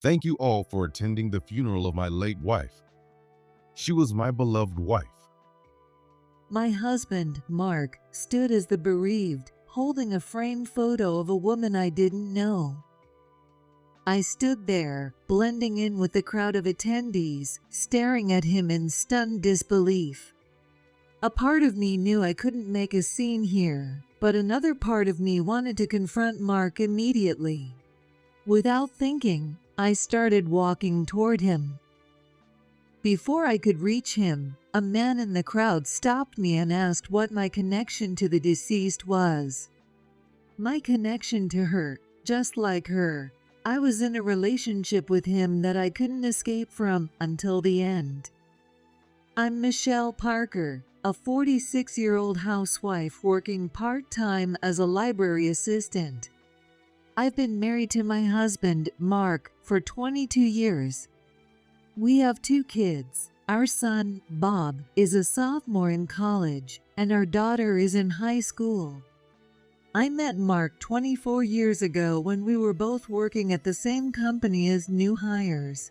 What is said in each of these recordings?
Thank you all for attending the funeral of my late wife. She was my beloved wife. My husband, Mark, stood as the bereaved, holding a framed photo of a woman I didn't know. I stood there, blending in with the crowd of attendees, staring at him in stunned disbelief. A part of me knew I couldn't make a scene here, but another part of me wanted to confront Mark immediately. Without thinking, I started walking toward him. Before I could reach him, a man in the crowd stopped me and asked what my connection to the deceased was. My connection to her, just like her. I was in a relationship with him that I couldn't escape from until the end. I'm Michelle Parker, a 46-year-old housewife working part-time as a library assistant. I've been married to my husband, Mark, for 22 years. We have 2 kids. Our son, Bob, is a sophomore in college, and our daughter is in high school. I met Mark 24 years ago when we were both working at the same company as new hires.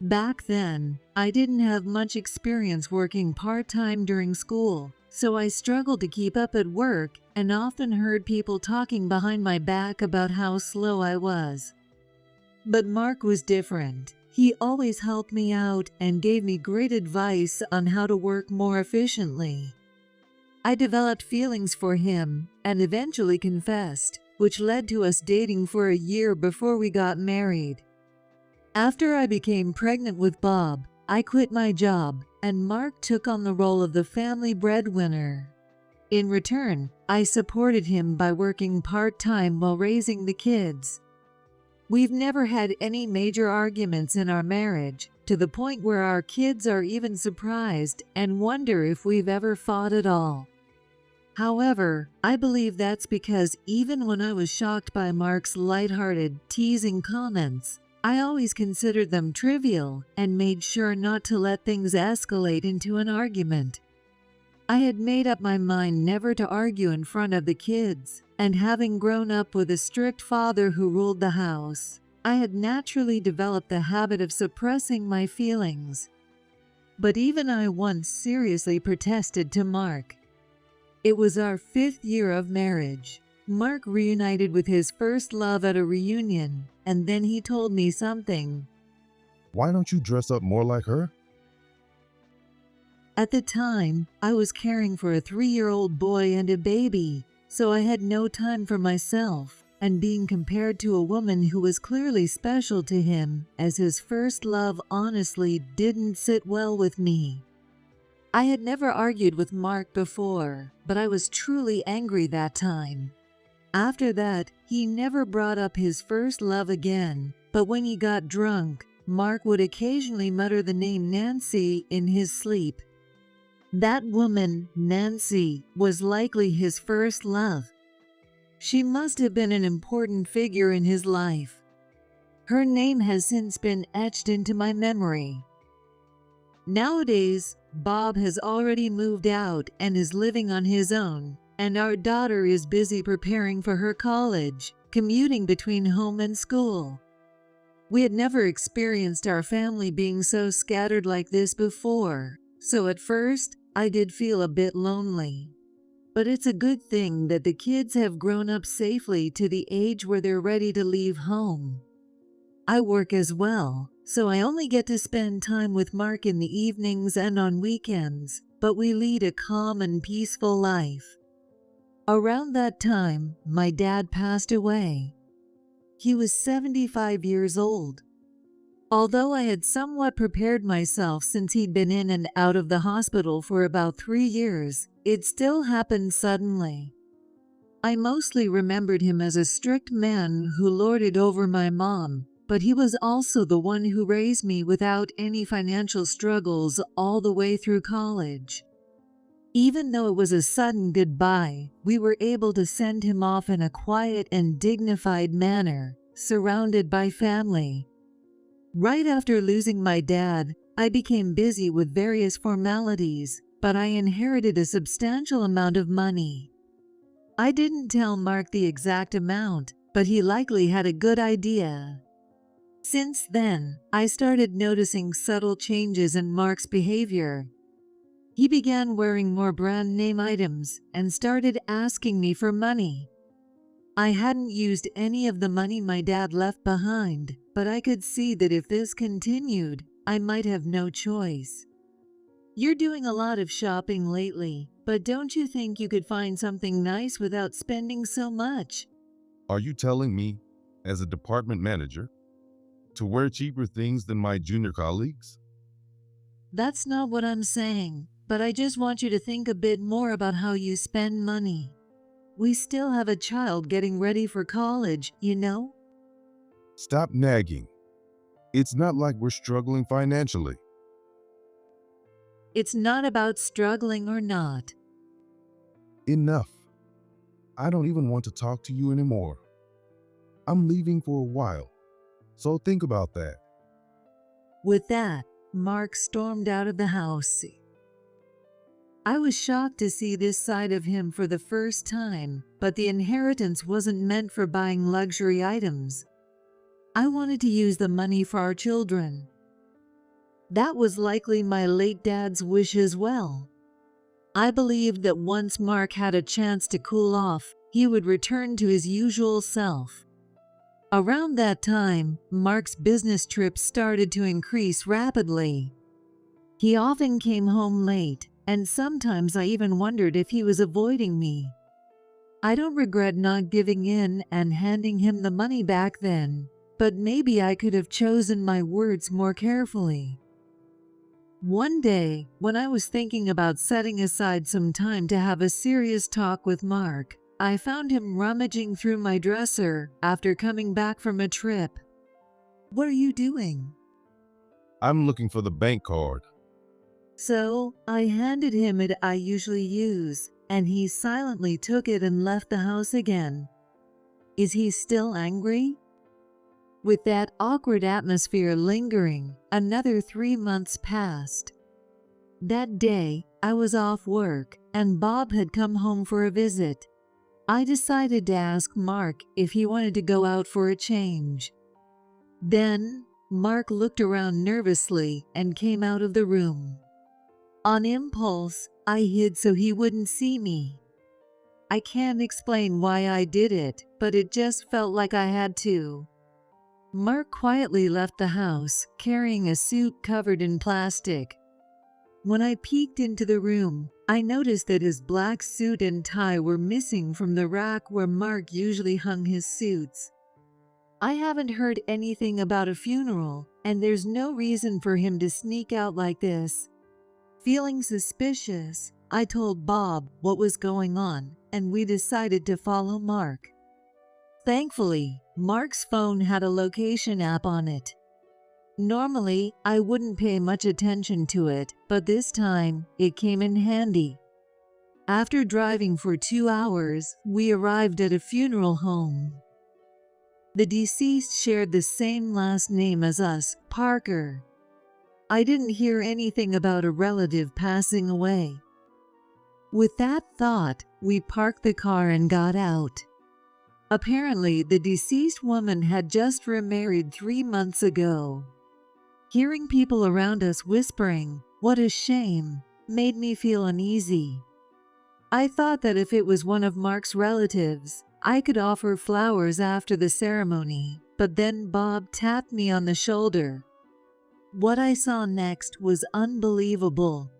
Back then, I didn't have much experience working part-time during school, so I struggled to keep up at work and often heard people talking behind my back about how slow I was. But Mark was different. He always helped me out and gave me great advice on how to work more efficiently. I developed feelings for him and eventually confessed, which led to us dating for a year before we got married. After I became pregnant with Bob, I quit my job, and Mark took on the role of the family breadwinner. In return, I supported him by working part-time while raising the kids. We've never had any major arguments in our marriage, to the point where our kids are even surprised and wonder if we've ever fought at all. However, I believe that's because even when I was shocked by Mark's lighthearted, teasing comments, I always considered them trivial and made sure not to let things escalate into an argument. I had made up my mind never to argue in front of the kids, and having grown up with a strict father who ruled the house, I had naturally developed the habit of suppressing my feelings. But even I once seriously protested to Mark. It was our 5th year of marriage. Mark reunited with his first love at a reunion, and then he told me something. Why don't you dress up more like her? At the time, I was caring for a 3-year-old boy and a baby, so I had no time for myself, and being compared to a woman who was clearly special to him as his first love honestly didn't sit well with me. I had never argued with Mark before, but I was truly angry that time. After that, he never brought up his first love again, but when he got drunk, Mark would occasionally mutter the name Nancy in his sleep. That woman, Nancy, was likely his first love. She must have been an important figure in his life. Her name has since been etched into my memory. Nowadays, Bob has already moved out and is living on his own, and our daughter is busy preparing for her college, commuting between home and school. We had never experienced our family being so scattered like this before, so at first, I did feel a bit lonely. But it's a good thing that the kids have grown up safely to the age where they're ready to leave home. I work as well, so I only get to spend time with Mark in the evenings and on weekends, but we lead a calm and peaceful life. Around that time, my dad passed away. He was 75 years old. Although I had somewhat prepared myself since he'd been in and out of the hospital for about 3 years, it still happened suddenly. I mostly remembered him as a strict man who lorded over my mom, but he was also the one who raised me without any financial struggles all the way through college. Even though it was a sudden goodbye, we were able to send him off in a quiet and dignified manner, surrounded by family. Right after losing my dad, I became busy with various formalities, but I inherited a substantial amount of money. I didn't tell Mark the exact amount, but he likely had a good idea. Since then, I started noticing subtle changes in Mark's behavior. He began wearing more brand name items and started asking me for money. I hadn't used any of the money my dad left behind, but I could see that if this continued, I might have no choice. You're doing a lot of shopping lately, but don't you think you could find something nice without spending so much? Are you telling me, as a department manager, to wear cheaper things than my junior colleagues? That's not what I'm saying, but I just want you to think a bit more about how you spend money. We still have a child getting ready for college, you know? Stop nagging. It's not like we're struggling financially. It's not about struggling or not. Enough. I don't even want to talk to you anymore. I'm leaving for a while, so think about that. With that, Mark stormed out of the house. I was shocked to see this side of him for the first time, but the inheritance wasn't meant for buying luxury items. I wanted to use the money for our children. That was likely my late dad's wish as well. I believed that once Mark had a chance to cool off, he would return to his usual self. Around that time, Mark's business trips started to increase rapidly. He often came home late, and sometimes I even wondered if he was avoiding me. I don't regret not giving in and handing him the money back then, but maybe I could have chosen my words more carefully. One day, when I was thinking about setting aside some time to have a serious talk with Mark, I found him rummaging through my dresser after coming back from a trip. "What are you doing?" I'm looking for the bank card. So I handed him it I usually use, and he silently took it and left the house again. Is he still angry? With that awkward atmosphere lingering, another 3 months passed. That day, I was off work, and Bob had come home for a visit. I decided to ask Mark if he wanted to go out for a change. Then, Mark looked around nervously and came out of the room. On impulse, I hid so he wouldn't see me. I can't explain why I did it, but it just felt like I had to. Mark quietly left the house, carrying a suit covered in plastic. When I peeked into the room, I noticed that his black suit and tie were missing from the rack where Mark usually hung his suits. I haven't heard anything about a funeral, and there's no reason for him to sneak out like this. Feeling suspicious, I told Bob what was going on, and we decided to follow Mark. Thankfully, Mark's phone had a location app on it. Normally, I wouldn't pay much attention to it, but this time, it came in handy. After driving for 2 hours, we arrived at a funeral home. The deceased shared the same last name as us, Parker. I didn't hear anything about a relative passing away. With that thought, we parked the car and got out. Apparently, the deceased woman had just remarried 3 months ago. Hearing people around us whispering, "What a shame," made me feel uneasy. I thought that if it was one of Mark's relatives, I could offer flowers after the ceremony, but then Bob tapped me on the shoulder. What I saw next was unbelievable.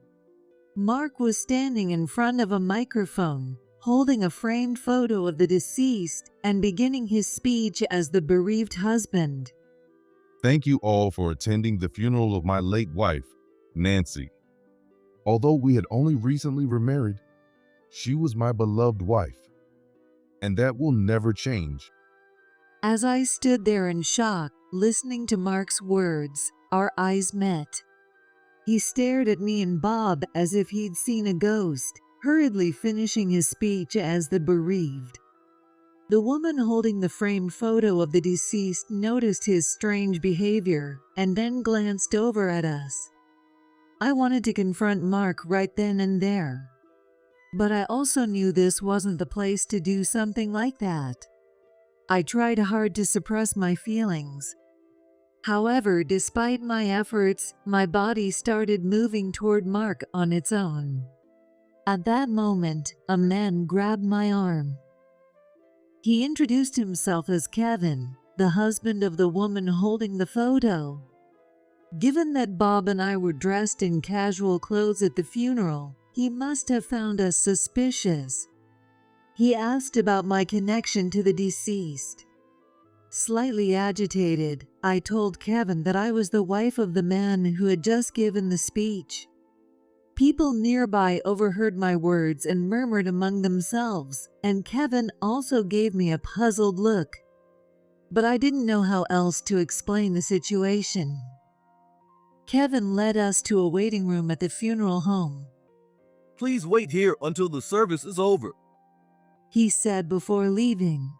Mark was standing in front of a microphone, holding a framed photo of the deceased and beginning his speech as the bereaved husband. Thank you all for attending the funeral of my late wife, Nancy. Although we had only recently remarried, she was my beloved wife, and that will never change. As I stood there in shock, listening to Mark's words, our eyes met. He stared at me and Bob as if he'd seen a ghost, hurriedly finishing his speech as the bereaved. The woman holding the framed photo of the deceased noticed his strange behavior and then glanced over at us. I wanted to confront Mark right then and there, but I also knew this wasn't the place to do something like that. I tried hard to suppress my feelings. However, despite my efforts, my body started moving toward Mark on its own. At that moment, a man grabbed my arm. He introduced himself as Kevin, the husband of the woman holding the photo. Given that Bob and I were dressed in casual clothes at the funeral, he must have found us suspicious. He asked about my connection to the deceased. Slightly agitated, I told Kevin that I was the wife of the man who had just given the speech. People nearby overheard my words and murmured among themselves, and Kevin also gave me a puzzled look. But I didn't know how else to explain the situation. Kevin led us to a waiting room at the funeral home. Please wait here until the service is over, he said before leaving.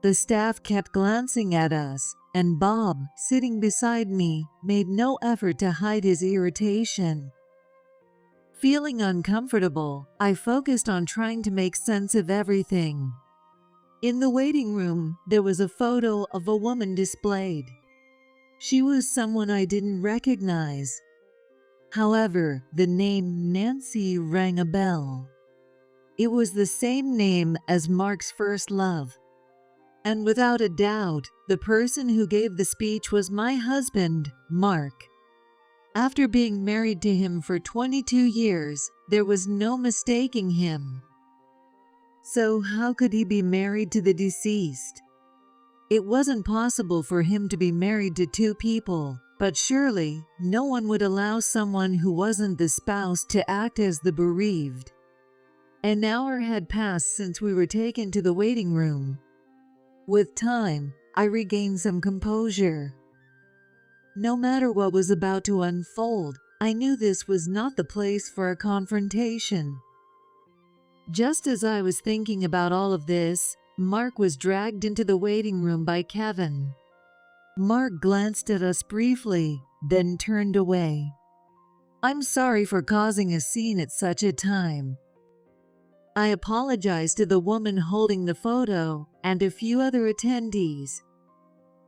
The staff kept glancing at us, and Bob, sitting beside me, made no effort to hide his irritation. Feeling uncomfortable, I focused on trying to make sense of everything. In the waiting room, there was a photo of a woman displayed. She was someone I didn't recognize. However, the name Nancy rang a bell. It was the same name as Mark's first love. And without a doubt, the person who gave the speech was my husband, Mark. After being married to him for 22 years, there was no mistaking him. So how could he be married to the deceased? It wasn't possible for him to be married to two people, but surely no one would allow someone who wasn't the spouse to act as the bereaved. An hour had passed since we were taken to the waiting room. With time, I regained some composure. No matter what was about to unfold, I knew this was not the place for a confrontation. Just as I was thinking about all of this, Mark was dragged into the waiting room by Kevin. Mark glanced at us briefly, then turned away. I'm sorry for causing a scene at such a time. I apologized to the woman holding the photo and a few other attendees.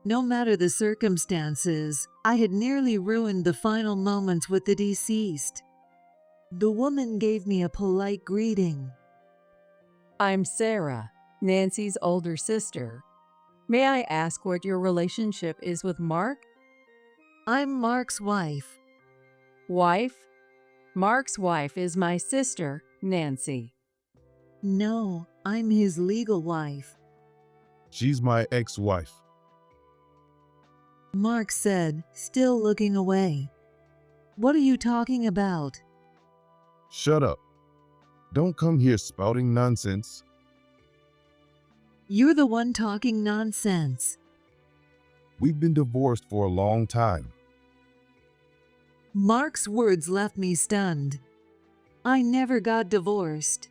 No matter the circumstances, I had nearly ruined the final moments with the deceased. The woman gave me a polite greeting. I'm Sarah, Nancy's older sister. May I ask what your relationship is with Mark? I'm Mark's wife. Wife? Mark's wife is my sister, Nancy. No, I'm his legal wife. She's my ex-wife. Mark said, still looking away. What are you talking about? Shut up. Don't come here spouting nonsense. You're the one talking nonsense. We've been divorced for a long time. Mark's words left me stunned. I never got divorced.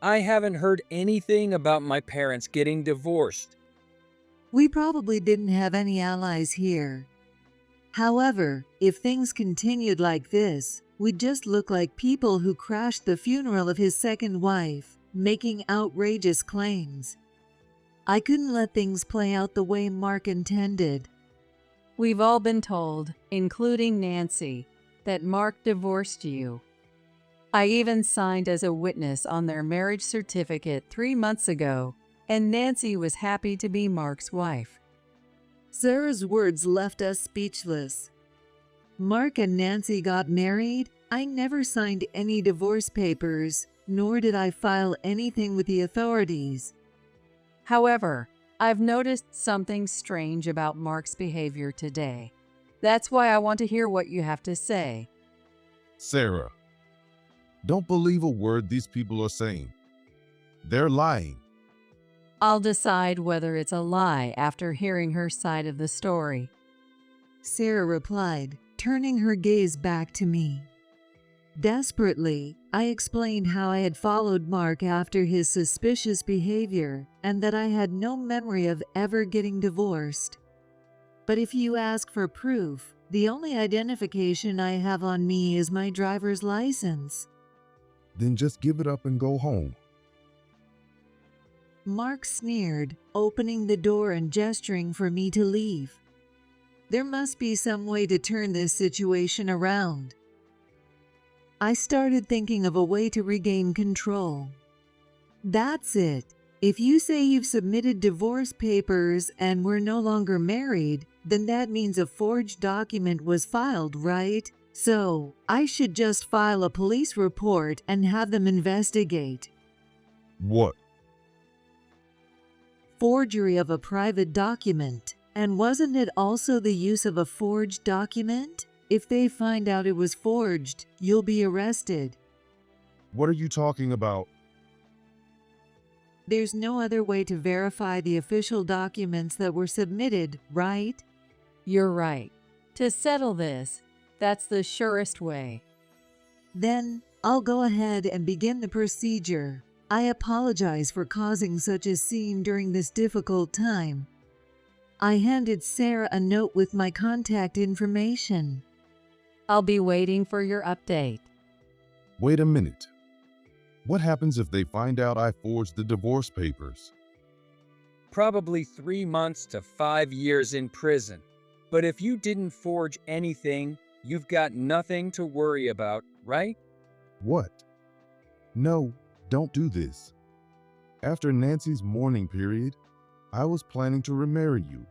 I haven't heard anything about my parents getting divorced. We probably didn't have any allies here. However, if things continued like this, we'd just look like people who crashed the funeral of his second wife, making outrageous claims. I couldn't let things play out the way Mark intended. We've all been told, including Nancy, that Mark divorced you. I even signed as a witness on their marriage certificate 3 months ago, and Nancy was happy to be Mark's wife. Sarah's words left us speechless. Mark and Nancy got married. I never signed any divorce papers, nor did I file anything with the authorities. However, I've noticed something strange about Mark's behavior today. That's why I want to hear what you have to say. Sarah, don't believe a word these people are saying. They're lying. I'll decide whether it's a lie after hearing her side of the story. Sarah replied, turning her gaze back to me. Desperately, I explained how I had followed Mark after his suspicious behavior and that I had no memory of ever getting divorced. But if you ask for proof, the only identification I have on me is my driver's license. Then just give it up and go home. Mark sneered, opening the door and gesturing for me to leave. There must be some way to turn this situation around. I started thinking of a way to regain control. That's it. If you say you've submitted divorce papers and we're no longer married, then that means a forged document was filed, right? So, I should just file a police report and have them investigate. What? Forgery of a private document. And wasn't it also the use of a forged document? If they find out it was forged, you'll be arrested. What are you talking about? There's no other way to verify the official documents that were submitted, right? You're right. To settle this, that's the surest way. Then, I'll go ahead and begin the procedure. I apologize for causing such a scene during this difficult time. I handed Sarah a note with my contact information. I'll be waiting for your update. Wait a minute. What happens if they find out I forged the divorce papers? Probably 3 months to 5 years in prison. But if you didn't forge anything, you've got nothing to worry about, right? What? No, don't do this. After Nancy's mourning period, I was planning to remarry you.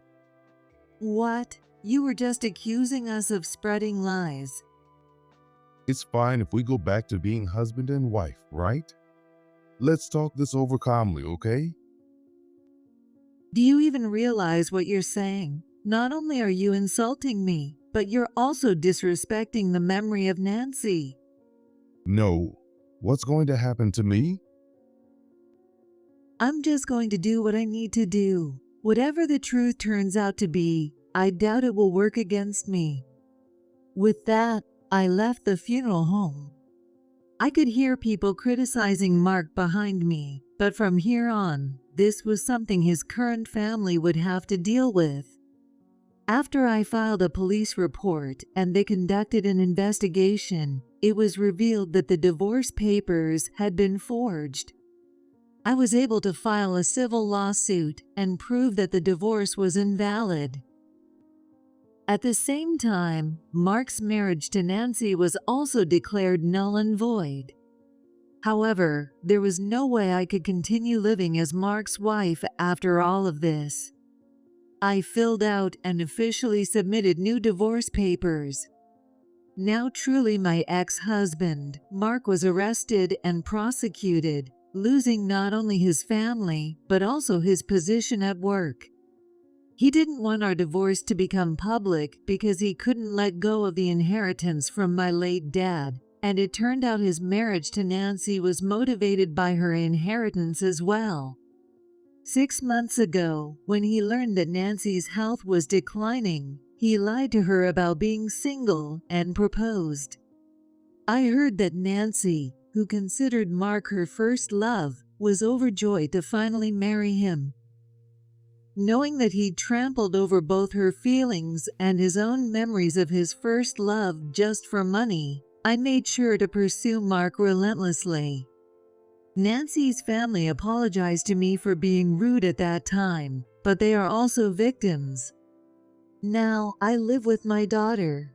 What? You were just accusing us of spreading lies. It's fine if we go back to being husband and wife, right? Let's talk this over calmly, okay? Do you even realize what you're saying? Not only are you insulting me, but you're also disrespecting the memory of Nancy. No. What's going to happen to me? I'm just going to do what I need to do. Whatever the truth turns out to be, I doubt it will work against me. With that, I left the funeral home. I could hear people criticizing Mark behind me, but from here on, this was something his current family would have to deal with. After I filed a police report and they conducted an investigation, it was revealed that the divorce papers had been forged. I was able to file a civil lawsuit and prove that the divorce was invalid. At the same time, Mark's marriage to Nancy was also declared null and void. However, there was no way I could continue living as Mark's wife after all of this. I filled out and officially submitted new divorce papers. Now truly my ex-husband, Mark, was arrested and prosecuted, losing not only his family, but also his position at work. He didn't want our divorce to become public because he couldn't let go of the inheritance from my late dad, and it turned out his marriage to Nancy was motivated by her inheritance as well. 6 months ago, when he learned that Nancy's health was declining, he lied to her about being single and proposed. I heard that Nancy, who considered Mark her first love, was overjoyed to finally marry him. Knowing that he'd trampled over both her feelings and his own memories of his first love just for money, I made sure to pursue Mark relentlessly. Nancy's family apologized to me for being rude at that time, but they are also victims. Now I live with my daughter.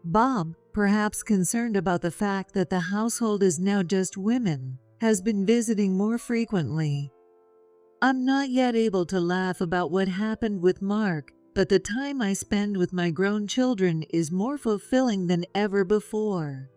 Bob, perhaps concerned about the fact that the household is now just women, has been visiting more frequently. I'm not yet able to laugh about what happened with Mark, but the time I spend with my grown children is more fulfilling than ever before.